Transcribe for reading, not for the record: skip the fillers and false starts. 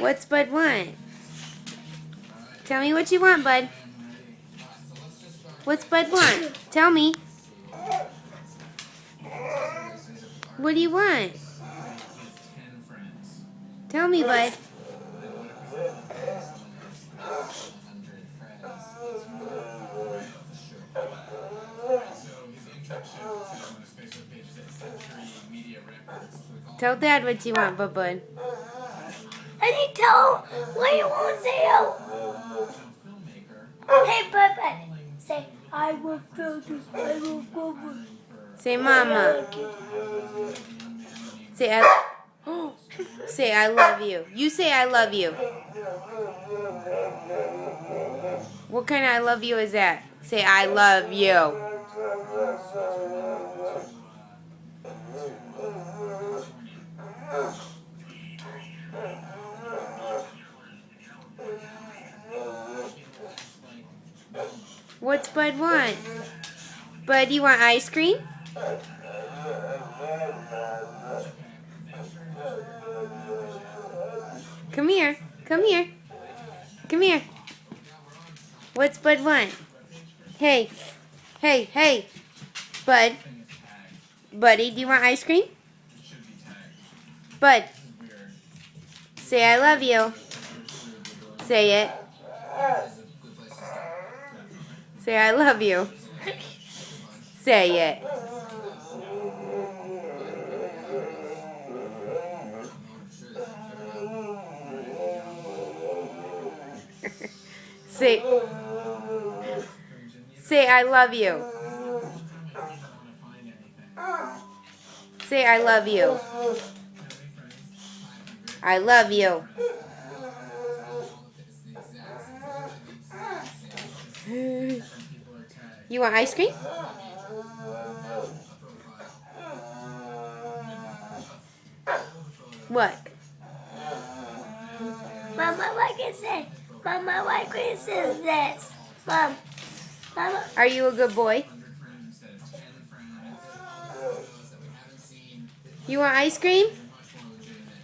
What's Bud want? Tell me what you want, Bud. What's Bud want? Tell me. What do you want? Tell me, Bud. Tell Dad what you want, Bud. I need to tell him what you want to say. Hey, Bud. Say, I will go to, I will go to. Say, Mama. Say, I love you. You say, I love you. What kind of I love you is that? Say, I love you. What's Bud want? Bud, you want ice cream? Come here. Come here. Come here. What's Bud want? Hey. Hey, hey. Bud. Buddy, do you want ice cream? Bud. Say I love you. Say it. Say I love you. Say it. Say I love you. Say I love you. I love you. You want ice cream? What? Mama, what is it? Mama, what is this? Mom. Mama. Are you a good boy? You want ice cream?